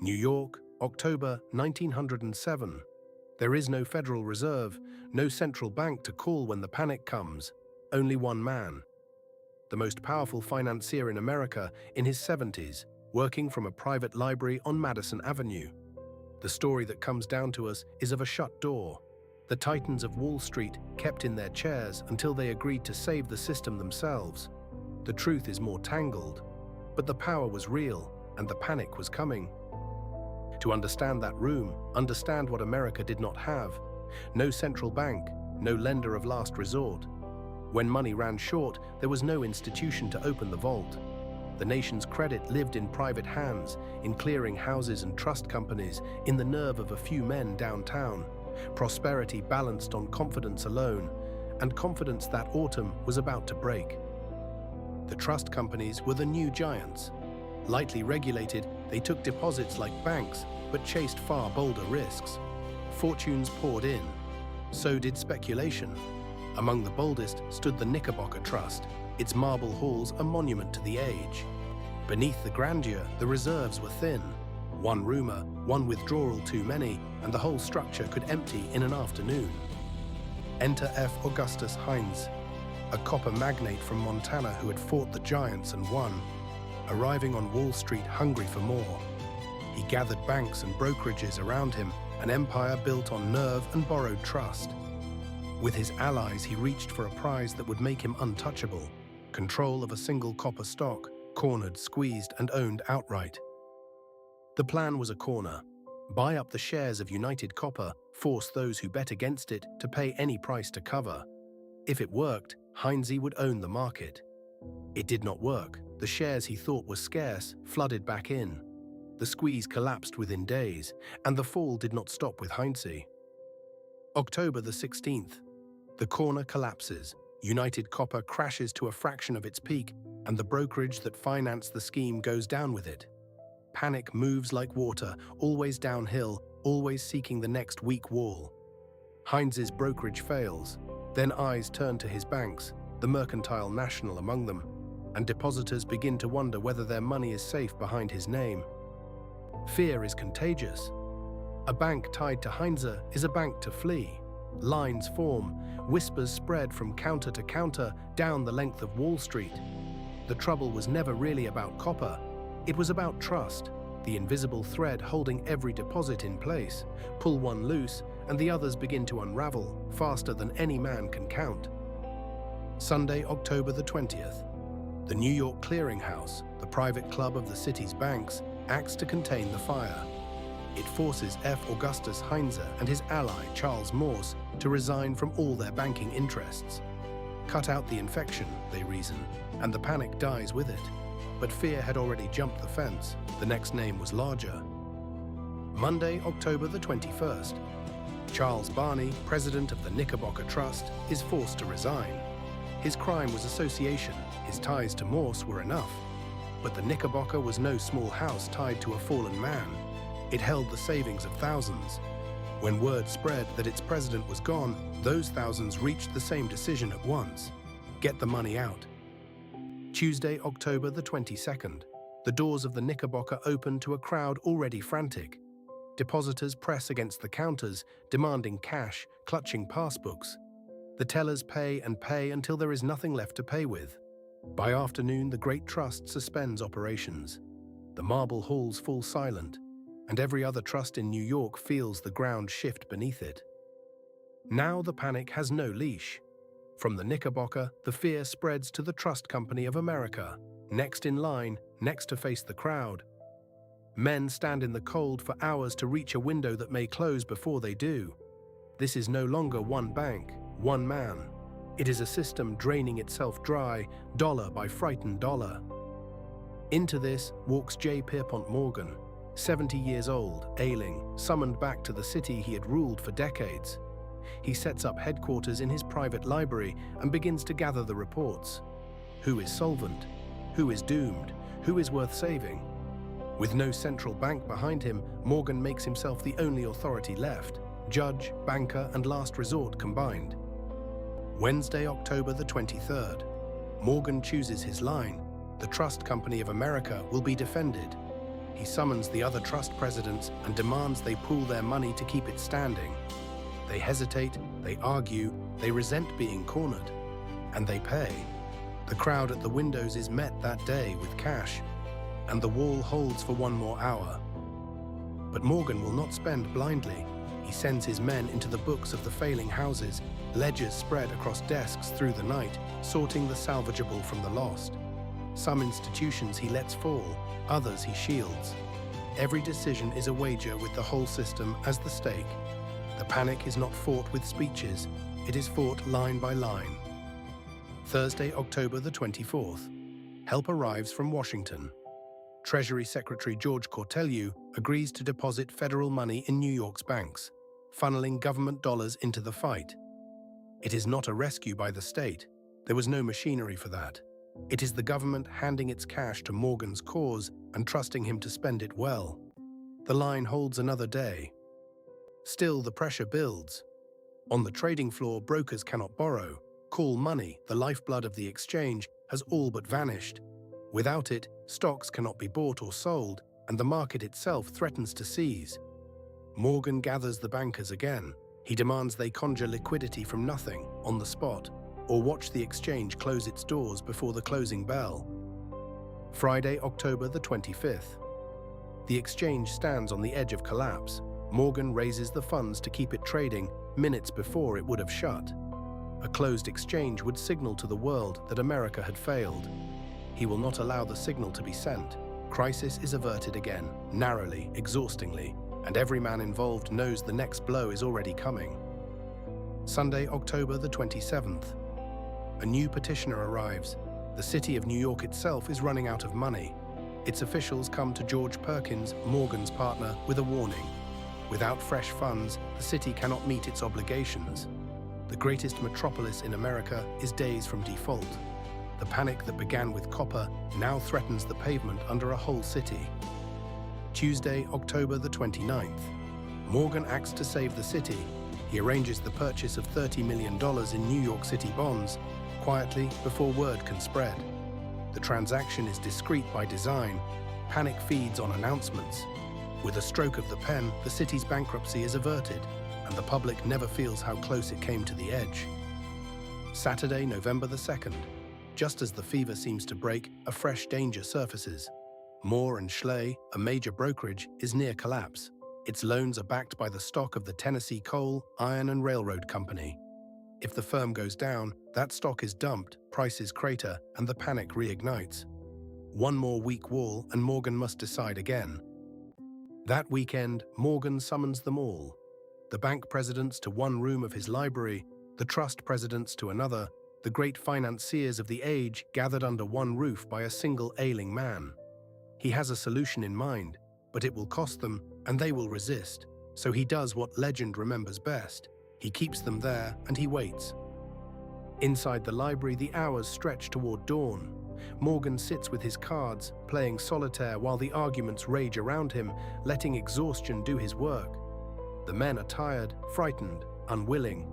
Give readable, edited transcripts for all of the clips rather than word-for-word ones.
New York, October 1907. There is no Federal Reserve, no central bank to call when the panic comes, only one man. The most powerful financier in America in his 70s, working from a private library on Madison Avenue. The story that comes down to us is of a shut door. The titans of Wall Street kept in their chairs until they agreed to save the system themselves. The truth is more tangled, but the power was real and the panic was coming. To understand that room, understand what America did not have. No central bank, no lender of last resort. When money ran short, there was no institution to open the vault. The nation's credit lived in private hands, in clearing houses and trust companies, in the nerve of a few men downtown. Prosperity balanced on confidence alone, and confidence that autumn was about to break. The trust companies were the new giants. Lightly regulated, they took deposits like banks, but chased far bolder risks. Fortunes poured in. So did speculation. Among the boldest stood the Knickerbocker Trust, its marble halls a monument to the age. Beneath the grandeur, the reserves were thin. One rumor, one withdrawal too many, and the whole structure could empty in an afternoon. Enter F. Augustus Heinz, a copper magnate from Montana who had fought the giants and won, arriving on Wall Street hungry for more. He gathered banks and brokerages around him, an empire built on nerve and borrowed trust. With his allies, he reached for a prize that would make him untouchable: control of a single copper stock, cornered, squeezed, and owned outright. The plan was a corner: buy up the shares of United Copper, force those who bet against it to pay any price to cover. If it worked, Heinz would own the market. It did not work. The shares he thought were scarce flooded back in. The squeeze collapsed within days, and the fall did not stop with Heinz. October the 16th. The corner collapses. United Copper crashes to a fraction of its peak, and the brokerage that financed the scheme goes down with it. Panic moves like water, always downhill, always seeking the next weak wall. Heinz's brokerage fails. Then eyes turn to his banks, the Mercantile National among them, and depositors begin to wonder whether their money is safe behind his name. Fear is contagious. A bank tied to Heinz is a bank to flee. Lines form, whispers spread from counter to counter down the length of Wall Street. The trouble was never really about copper. It was about trust, the invisible thread holding every deposit in place. Pull one loose, and the others begin to unravel, faster than any man can count. Sunday, October the 20th. The New York Clearing House, the private club of the city's banks, acts to contain the fire. It forces F. Augustus Heinz and his ally, Charles Morse, to resign from all their banking interests. Cut out the infection, they reason, and the panic dies with it. But fear had already jumped the fence. The next name was larger. Monday, October the 21st. Charles Barney, president of the Knickerbocker Trust, is forced to resign. His crime was association. His ties to Morse were enough. But the Knickerbocker was no small house tied to a fallen man. It held the savings of thousands. When word spread that its president was gone, those thousands reached the same decision at once: get the money out. Tuesday, October the 22nd. The doors of the Knickerbocker open to a crowd already frantic. Depositors press against the counters, demanding cash, clutching passbooks. The tellers pay and pay until there is nothing left to pay with. By afternoon, the great trust suspends operations. The marble halls fall silent, and every other trust in New York feels the ground shift beneath it. Now the panic has no leash. From the Knickerbocker, the fear spreads to the Trust Company of America, next in line, next to face the crowd. Men stand in the cold for hours to reach a window that may close before they do. This is no longer one bank, one man. It is a system draining itself dry, dollar by frightened dollar. Into this walks J. Pierpont Morgan, 70 years old, ailing, summoned back to the city he had ruled for decades. He sets up headquarters in his private library and begins to gather the reports. Who is solvent? Who is doomed? Who is worth saving? With no central bank behind him, Morgan makes himself the only authority left: judge, banker, and last resort combined. Wednesday, October the 23rd. Morgan chooses his line. The Trust Company of America will be defended. he summons the other trust presidents and demands they pool their money to keep it standing. They hesitate, they argue, they resent being cornered, and they pay. The crowd at the windows is met that day with cash, and the wall holds for one more hour. But Morgan will not spend blindly. He sends his men into the books of the failing houses, ledgers spread across desks through the night, sorting the salvageable from the lost. Some institutions he lets fall, others he shields. Every decision is a wager with the whole system as the stake. The panic is not fought with speeches, it is fought line by line. Thursday, October the 24th. Help arrives from Washington. Treasury Secretary George Cortelyou agrees to deposit federal money in New York's banks, funneling government dollars into the fight. It is not a rescue by the state. There was no machinery for that. It is the government handing its cash to Morgan's cause and trusting him to spend it well. The line holds another day. Still, the pressure builds. On the trading floor, brokers cannot borrow. Call money, the lifeblood of the exchange, has all but vanished. Without it, stocks cannot be bought or sold, and the market itself threatens to seize. Morgan gathers the bankers again. He demands they conjure liquidity from nothing, on the spot, or watch the exchange close its doors before the closing bell. Friday, October the 25th. The exchange stands on the edge of collapse. Morgan raises the funds to keep it trading minutes before it would have shut. A closed exchange would signal to the world that America had failed. He will not allow the signal to be sent. Crisis is averted again, narrowly, exhaustingly, and every man involved knows the next blow is already coming. Sunday, October the 27th. A new petitioner arrives. The city of New York itself is running out of money. Its officials come to George Perkins, Morgan's partner, with a warning. Without fresh funds, the city cannot meet its obligations. The greatest metropolis in America is days from default. The panic that began with copper now threatens the pavement under a whole city. Tuesday, October the 29th. Morgan acts to save the city. He arranges the purchase of $30 million in New York City bonds, quietly before word can spread. The transaction is discreet by design. Panic feeds on announcements. With a stroke of the pen, the city's bankruptcy is averted, and the public never feels how close it came to the edge. Saturday, November the 2nd. Just as the fever seems to break, a fresh danger surfaces. Moore & Schley, a major brokerage, is near collapse. Its loans are backed by the stock of the Tennessee Coal, Iron and Railroad Company. If the firm goes down, that stock is dumped, prices crater, and the panic reignites. One more weak wall, and Morgan must decide again. That weekend, Morgan summons them all. The bank presidents to one room of his library, the trust presidents to another, the great financiers of the age gathered under one roof by a single ailing man. He has a solution in mind, but it will cost them, and they will resist. So he does what legend remembers best. He keeps them there, and he waits. Inside the library, the hours stretch toward dawn. Morgan sits with his cards, playing solitaire while the arguments rage around him, letting exhaustion do his work. The men are tired, frightened, unwilling.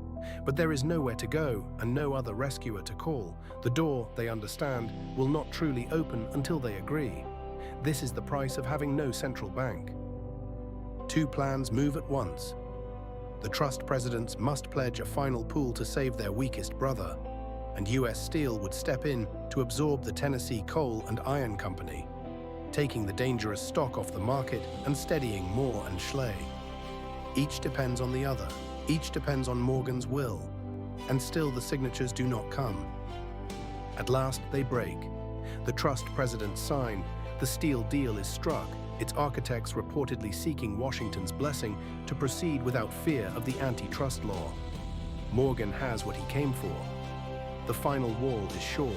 But there is nowhere to go and no other rescuer to call. The door, they understand, will not truly open until they agree. This is the price of having no central bank. Two plans move at once. The trust presidents must pledge a final pool to save their weakest brother, and U.S. Steel would step in to absorb the Tennessee Coal and Iron Company, taking the dangerous stock off the market and steadying Moore & Schley. Each depends on the other. Each depends on Morgan's will, and still the signatures do not come. At last they break. The trust presidents sign. The Steel deal is struck, its architects reportedly seeking Washington's blessing to proceed without fear of the antitrust law. Morgan has what he came for. The final wall is shored.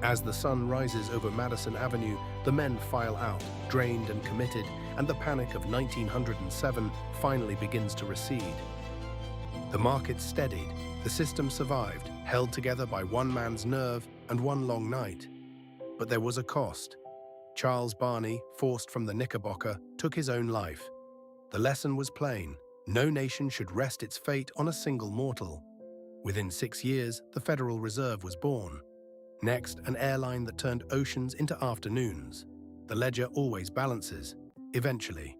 As the sun rises over Madison Avenue, the men file out, drained and committed, and the panic of 1907 finally begins to recede. The market steadied, the system survived, held together by one man's nerve and one long night. But there was a cost. Charles Barney, forced from the Knickerbocker, took his own life. The lesson was plain. No nation should rest its fate on a single mortal. Within 6 years, the Federal Reserve was born. Next, an airline that turned oceans into afternoons. The ledger always balances, eventually.